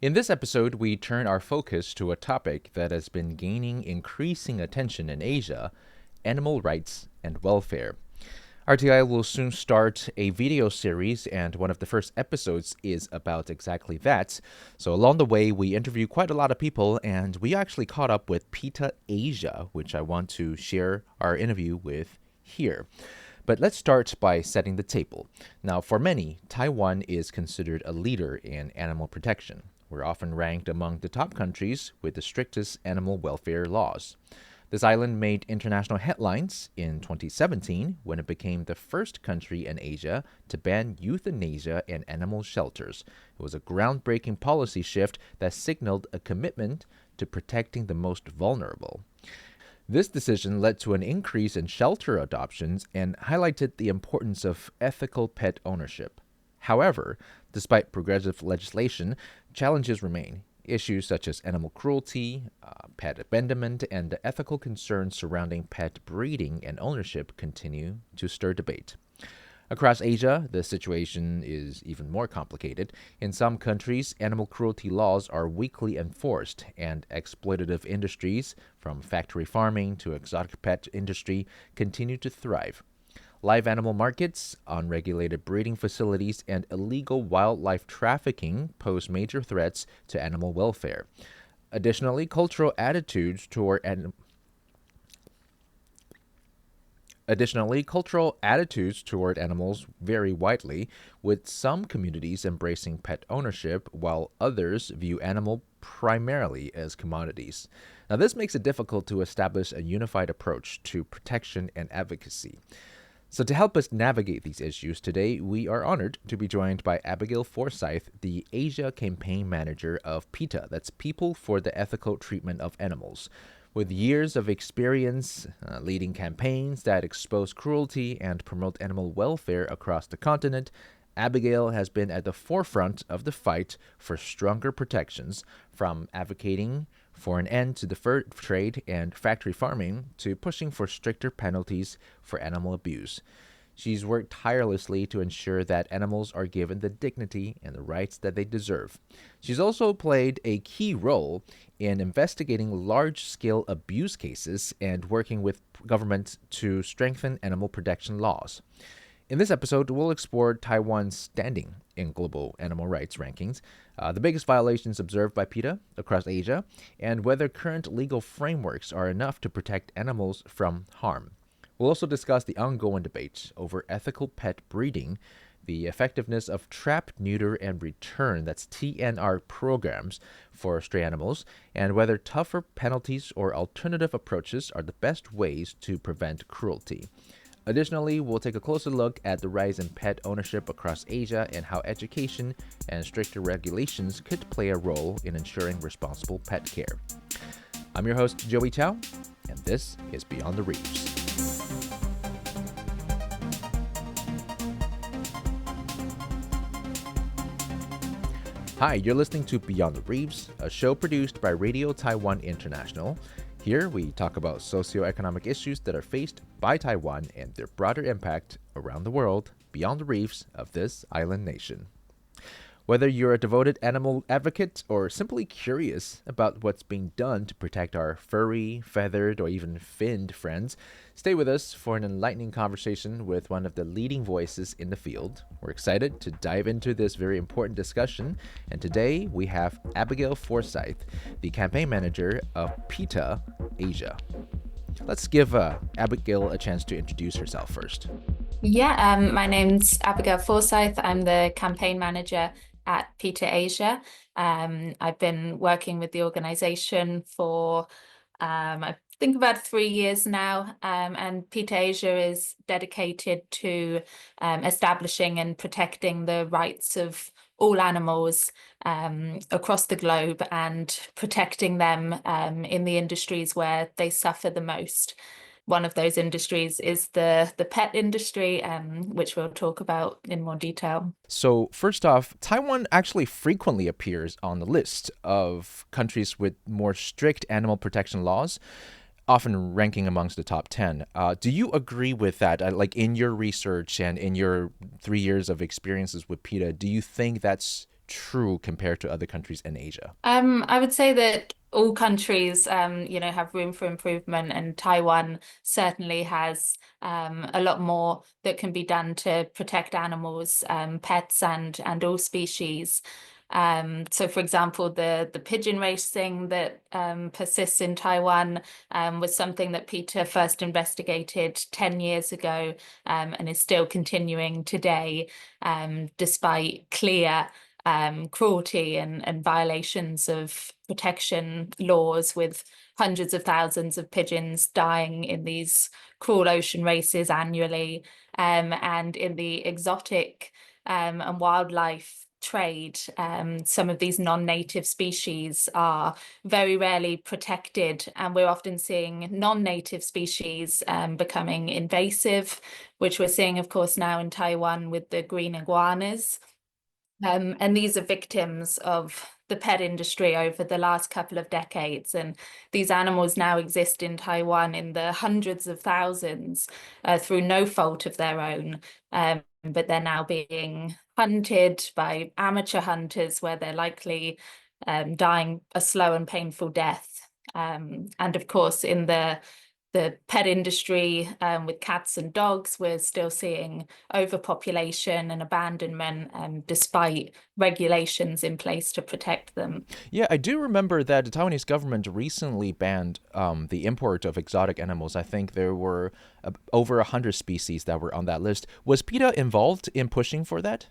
In this episode, we turn our focus to a topic that has been gaining increasing attention in Asia: animal rights and welfare. RTI will soon start a video series, and one of the first episodes is about exactly that. So, along the way, we interview quite a lot of people, and we actually caught up with PETA Asia, which I want to share our interview with here. But let's start by setting the table. Now, for many, Taiwan is considered a leader in animal protection. We're often ranked among the top countries with the strictest animal welfare laws. This island made international headlines in 2017 when it became the first country in Asia to ban euthanasia in animal shelters. It was a groundbreaking policy shift that signaled a commitment to protecting the most vulnerable. This decision led to an increase in shelter adoptions and highlighted the importance of ethical pet ownership. However, despite progressive legislation, challenges remain. Issues such as animal cruelty, pet abandonment, and the ethical concerns surrounding pet breeding and ownership continue to stir debate. Across Asia, the situation is even more complicated. In some countries, animal cruelty laws are weakly enforced, and exploitative industries, from factory farming to exotic pet industry, continue to thrive. Live animal markets, unregulated breeding facilities, and illegal wildlife trafficking pose major threats to animal welfare. Additionally, cultural attitudes toward animals vary widely, with some communities embracing pet ownership while others view animals primarily as commodities. Now, this makes it difficult to establish a unified approach to protection and advocacy. So to help us navigate these issues today, we are honored to be joined by Abigail Forsyth, the Asia Campaign Manager of PETA, that's People for the Ethical Treatment of Animals. With years of experience leading campaigns that expose cruelty and promote animal welfare across the continent, Abigail has been at the forefront of the fight for stronger protections, from advocating for an end to the fur trade and factory farming to pushing for stricter penalties for animal abuse. She's worked tirelessly to ensure that animals are given the dignity and the rights that they deserve. She's also played a key role in investigating large-scale abuse cases and working with governments to strengthen animal protection laws. In this episode, we'll explore Taiwan's standing in global animal rights rankings, the biggest violations observed by PETA across Asia, and whether current legal frameworks are enough to protect animals from harm. We'll also discuss the ongoing debate over ethical pet breeding, the effectiveness of trap, neuter, and return, that's TNR programs for stray animals, and whether tougher penalties or alternative approaches are the best ways to prevent cruelty. Additionally, we'll take a closer look at the rise in pet ownership across Asia and how education and stricter regulations could play a role in ensuring responsible pet care. I'm your host, Joey Chou, and this is Beyond the Reefs. Hi, you're listening to Beyond the Reefs, a show produced by Radio Taiwan International. Here, we talk about socio-economic issues that are faced by Taiwan and their broader impact around the world beyond the reefs of this island nation. Whether you're a devoted animal advocate or simply curious about what's being done to protect our furry, feathered, or even finned friends, stay with us for an enlightening conversation with one of the leading voices in the field. We're excited to dive into this very important discussion, and today we have Abigail Forsyth, the campaign manager of PETA Asia. Let's give Abigail a chance to introduce herself first. My name's Abigail Forsyth. I'm the campaign manager at PETA Asia. I've been working with the organization for I think about 3 years now, and PETA Asia is dedicated to establishing and protecting the rights of all animals across the globe and protecting them in the industries where they suffer the most. One of those industries is the pet industry, which we'll talk about in more detail. So first off, Taiwan actually frequently appears on the list of countries with more strict animal protection laws, often ranking amongst the top 10. Do you agree with that? Like in your research and in your 3 years of experiences with PETA, do you think that's true compared to other countries in Asia? I would say that all countries, have room for improvement, and Taiwan certainly has a lot more that can be done to protect animals, pets, and all species. So, for example, the pigeon racing that persists in Taiwan was something that Peter first investigated 10 years ago, and is still continuing today, despite clear cruelty and violations of protection laws, with hundreds of thousands of pigeons dying in these cruel ocean races annually. And in the exotic and wildlife trade, some of these non-native species are very rarely protected, and we're often seeing non-native species becoming invasive, which we're seeing, of course, now in Taiwan with the green iguanas. And these are victims of the pet industry over the last couple of decades. And these animals now exist in Taiwan in the hundreds of thousands through no fault of their own. But they're now being hunted by amateur hunters, where they're likely dying a slow and painful death. And of course, in the pet industry, with cats and dogs, we're still seeing overpopulation and abandonment, despite regulations in place to protect them. Yeah, I do remember that the Taiwanese government recently banned the import of exotic animals. I think there were over 100 species that were on that list. Was PETA involved in pushing for that?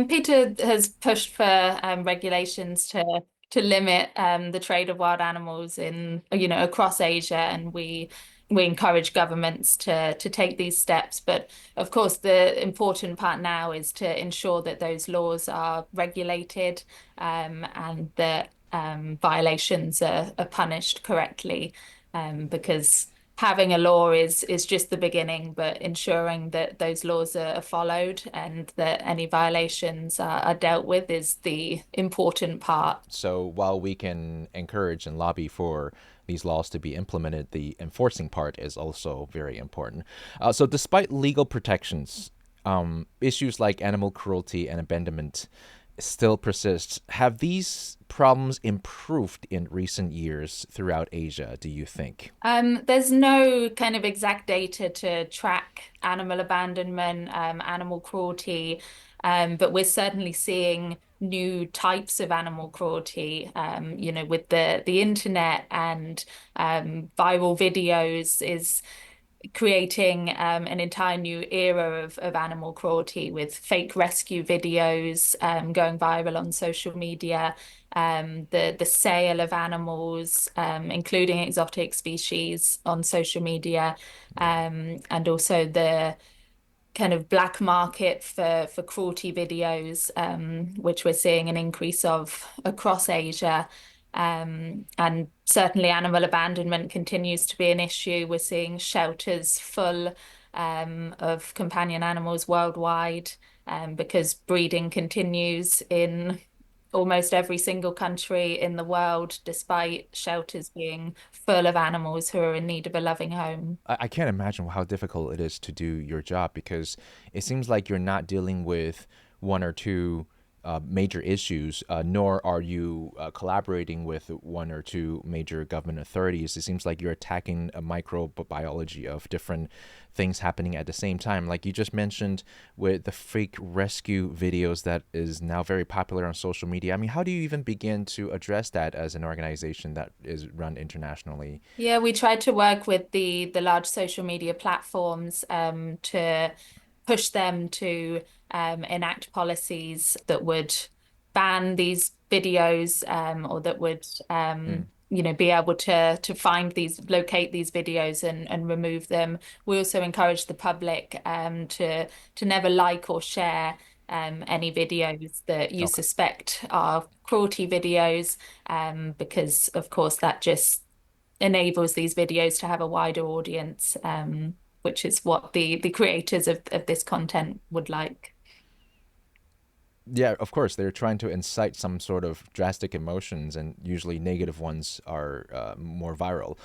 Peter has pushed for regulations to limit the trade of wild animals in across Asia, and we encourage governments to take these steps. But of course, the important part now is to ensure that those laws are regulated, and that violations are punished correctly, because having a law is just the beginning, but ensuring that those laws are followed and that any violations are dealt with is the important part. So while we can encourage and lobby for these laws to be implemented, the enforcing part is also very important. So despite legal protections, issues like animal cruelty and abandonment still persist. Have these problems improved in recent years throughout Asia, do you think? There's no kind of exact data to track animal abandonment, animal cruelty, but we're certainly seeing new types of animal cruelty, with the internet and viral videos is creating an entire new era of animal cruelty, with fake rescue videos going viral on social media, the sale of animals, including exotic species, on social media, Yeah. and also the kind of black market for cruelty videos, which we're seeing an increase of across Asia. And certainly animal abandonment continues to be an issue. We're seeing shelters full of companion animals worldwide, because breeding continues in almost every single country in the world, despite shelters being full of animals who are in need of a loving home. I can't imagine how difficult it is to do your job because it seems like you're not dealing with one or two major issues, nor are you collaborating with one or two major government authorities. It seems like you're attacking a microbiology of different things happening at the same time. Like you just mentioned with the fake rescue videos that is now very popular on social media. I mean, how do you even begin to address that as an organization that is run internationally? Yeah, we tried to work with the large social media platforms, to push them to enact policies that would ban these videos, or that would Mm. be able to find these, locate these videos and remove them. We also encourage the public to never like or share any videos that you Okay. suspect are cruelty videos, because of course that just enables these videos to have a wider audience, which is what the creators of this content would like. Yeah, of course, they're trying to incite some sort of drastic emotions, and usually negative ones are more viral.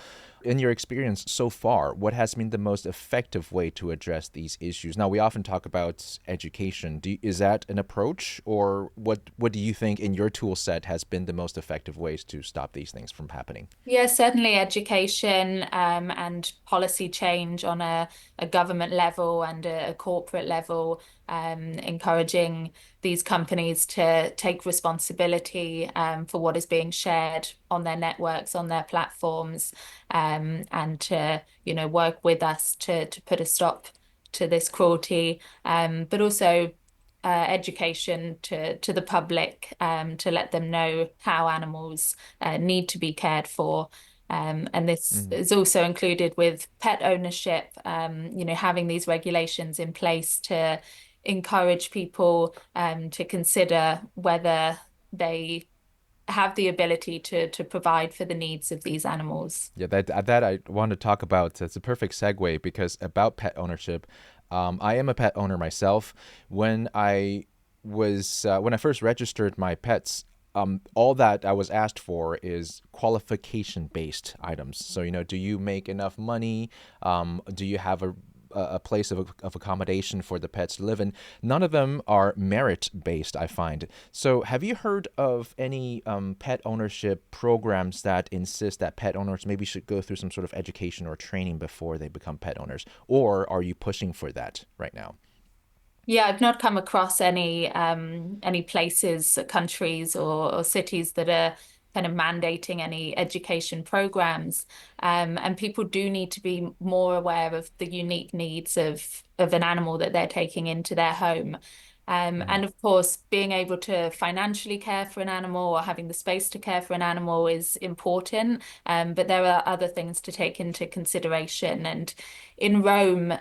In your experience so far, what has been the most effective way to address these issues? Now, we often talk about education. Is that an approach, or what do you think in your tool set has been the most effective ways to stop these things from happening? Yeah, certainly education and policy change on a government level and a corporate level, encouraging these companies to take responsibility for what is being shared on their networks, on their platforms, and to, work with us to put a stop to this cruelty, but also education to the public, to let them know how animals need to be cared for. And this Mm. is also included with pet ownership, having these regulations in place to encourage people to consider whether they have the ability to provide for the needs of these animals. Yeah, that I want to talk about. It's a perfect segue because about pet ownership, I am a pet owner myself. When I first registered my pets, all that I was asked for is qualification based items. So, do you make enough money? Do you have a place of accommodation for the pets to live in? None of them are merit based, I find. So, have you heard of any pet ownership programs that insist that pet owners maybe should go through some sort of education or training before they become pet owners? Or are you pushing for that right now? Yeah, I've not come across any places, countries or cities that are kind of mandating any education programs. And people do need to be more aware of the unique needs of an animal that they're taking into their home. Mm-hmm. And of course, being able to financially care for an animal or having the space to care for an animal is important. But there are other things to take into consideration. And in Rome,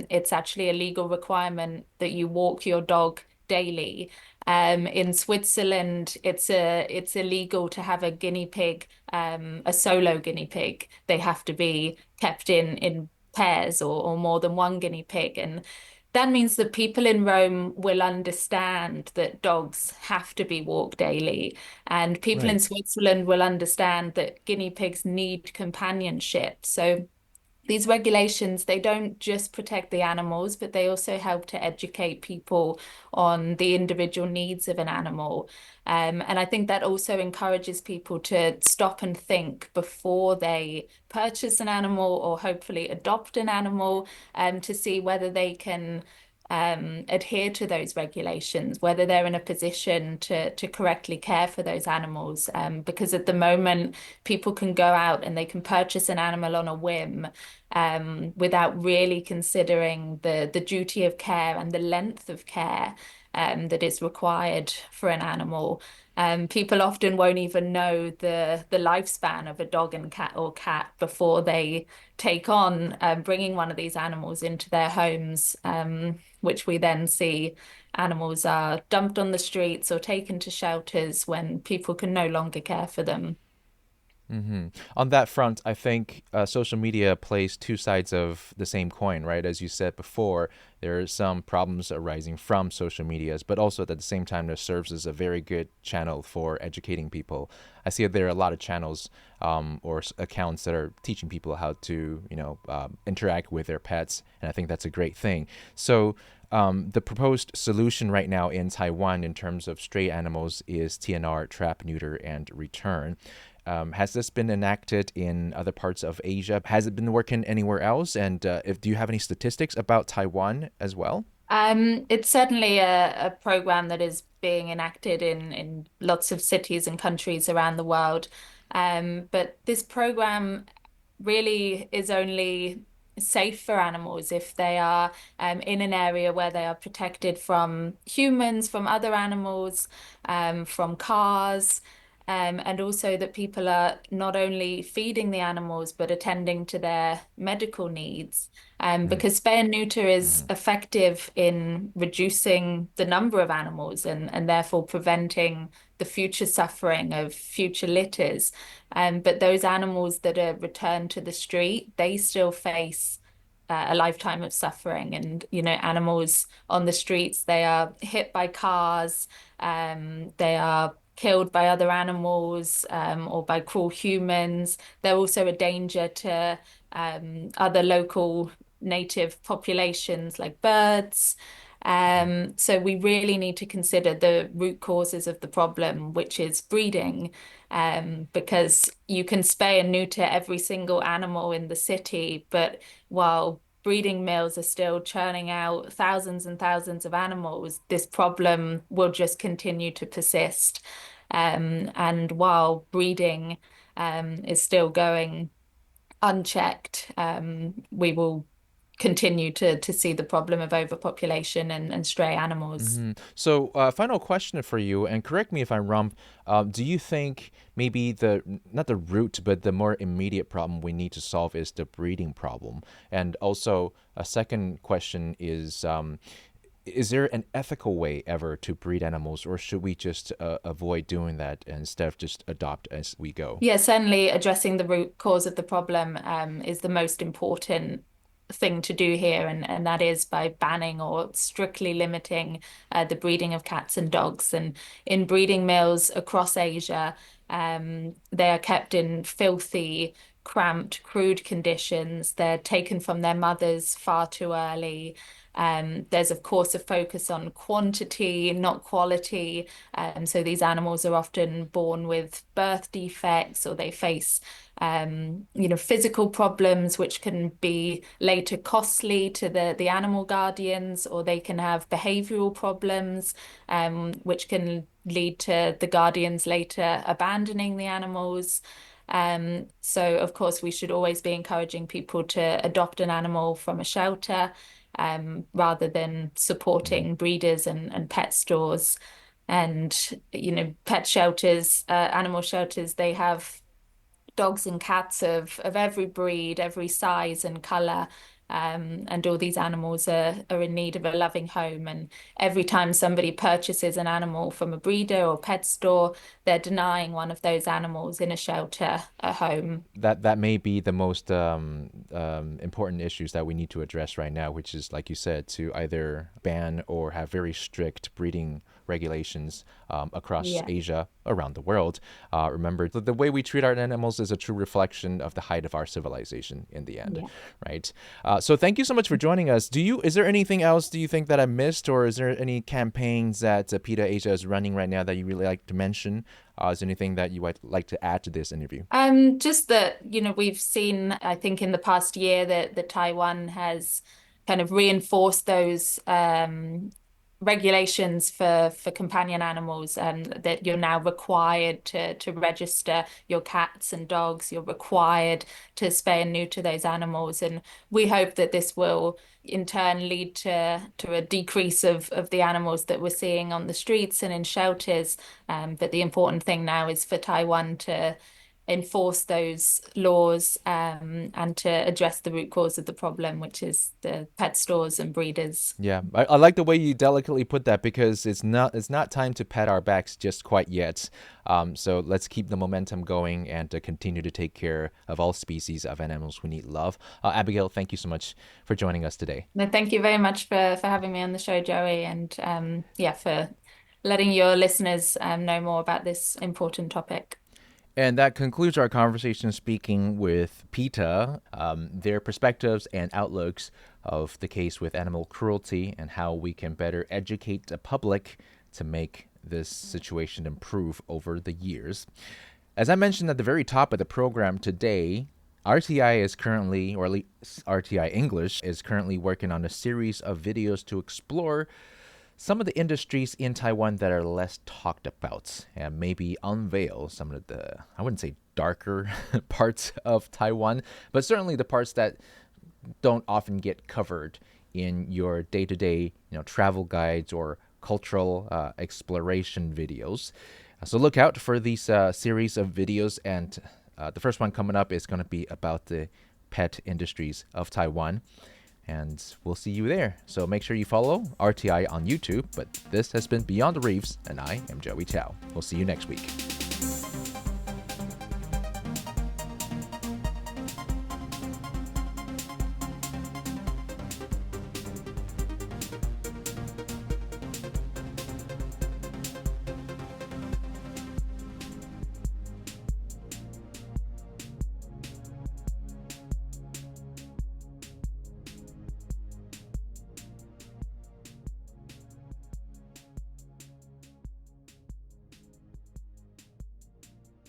it's actually a legal requirement that you walk your dog daily. In Switzerland, it's illegal to have a guinea pig, a solo guinea pig. They have to be kept in pairs or more than one guinea pig. And that means that people in Rome will understand that dogs have to be walked daily. And people in Right. Switzerland will understand that guinea pigs need companionship. So these regulations, they don't just protect the animals, but they also help to educate people on the individual needs of an animal. And I think that also encourages people to stop and think before they purchase an animal or hopefully adopt an animal, to see whether they can adhere to those regulations, whether they're in a position to correctly care for those animals. Because at the moment, people can go out and they can purchase an animal on a whim, without really considering the duty of care and the length of care that is required for an animal. People often won't even know the lifespan of a dog and cat or cat before they take on bringing one of these animals into their homes, which we then see animals are dumped on the streets or taken to shelters when people can no longer care for them. Mm-hmm. On that front, I think social media plays two sides of the same coin, right? As you said before, there are some problems arising from social medias, but also at the same time, it serves as a very good channel for educating people. I see that there are a lot of channels or accounts that are teaching people how to, interact with their pets, and I think that's a great thing. So, the proposed solution right now in Taiwan in terms of stray animals is TNR, trap, neuter, and return. Has this been enacted in other parts of Asia? Has it been working anywhere else? And if do you have any statistics about Taiwan as well? It's certainly a program that is being enacted in lots of cities and countries around the world. But this program really is only safe for animals if they are in an area where they are protected from humans, from other animals, from cars. And also that people are not only feeding the animals but attending to their medical needs. Mm-hmm. Because spay and neuter is Mm-hmm. effective in reducing the number of animals and therefore preventing the future suffering of future litters. But those animals that are returned to the street, they still face a lifetime of suffering. And, animals on the streets, they are hit by cars, they are killed by other animals, or by cruel humans. They're also a danger to other local native populations like birds. So we really need to consider the root causes of the problem, which is breeding, because you can spay and neuter every single animal in the city, but while breeding mills are still churning out thousands and thousands of animals, this problem will just continue to persist. And while breeding is still going unchecked, we will continue to see the problem of overpopulation and stray animals. So, final question for you, and correct me if I'm wrong. Do you think maybe not the root, but the more immediate problem we need to solve is the breeding problem? And also, a second question is there an ethical way ever to breed animals, or should we just avoid doing that and instead of just adopt as we go? Yeah, certainly addressing the root cause of the problem is the most important thing to do here, and that is by banning or strictly limiting the breeding of cats and dogs. And in breeding mills across Asia, they are kept in filthy, cramped, crude conditions. They're taken from their mothers far too early. There's, of course, a focus on quantity, not quality. So these animals are often born with birth defects, or they face physical problems, which can be later costly to the animal guardians, or they can have behavioral problems, which can lead to the guardians later abandoning the animals. So, of course, we should always be encouraging people to adopt an animal from a shelter, rather than supporting breeders and pet stores. And, pet shelters, animal shelters, they have dogs and cats of every breed, every size and color. And all these animals are in need of a loving home. And every time somebody purchases an animal from a breeder or pet store, they're denying one of those animals in a shelter a home. That may be the most important issues that we need to address right now, which is, like you said, to either ban or have very strict breeding regulations across Yeah. Asia, around the world. Remember, the way we treat our animals is a true reflection of the height of our civilization in the end, Yeah. right? So thank you so much for joining us. Is there anything else do you think that I missed, or is there any campaigns that PETA Asia is running right now that you really like to mention? Is there anything that you would like to add to this interview? Just that, we've seen, I think, in the past year that Taiwan has kind of reinforced those regulations for companion animals, and that you're now required to register your cats and dogs. You're required to spay and neuter those animals. And we hope that this will in turn lead to a decrease of the animals that we're seeing on the streets and in shelters. But the important thing now is for Taiwan to enforce those laws, and to address the root cause of the problem, which is the pet stores and breeders. Yeah, I like the way you delicately put that, because it's not time to pat our backs just quite yet. So let's keep the momentum going and continue to take care of all species of animals who need love. Abigail, thank you so much for joining us today. No, thank you very much for having me on the show, Joey, and for letting your listeners know more about this important topic. And that concludes our conversation speaking with PETA, their perspectives and outlooks of the case with animal cruelty and how we can better educate the public to make this situation improve over the years. As I mentioned at the very top of the program today, RTI is currently, or at least RTI English, is currently working on a series of videos to explore some of the industries in Taiwan that are less talked about, and maybe unveil some of the, I wouldn't say darker parts of Taiwan, but certainly the parts that don't often get covered in your day-to-day, travel guides or cultural exploration videos. So look out for these series of videos, and the first one coming up is going to be about the pet industries of Taiwan. And we'll see you there. So make sure you follow RTI on YouTube. But this has been Beyond the Reefs, and I am Joey Chou. We'll see you next week.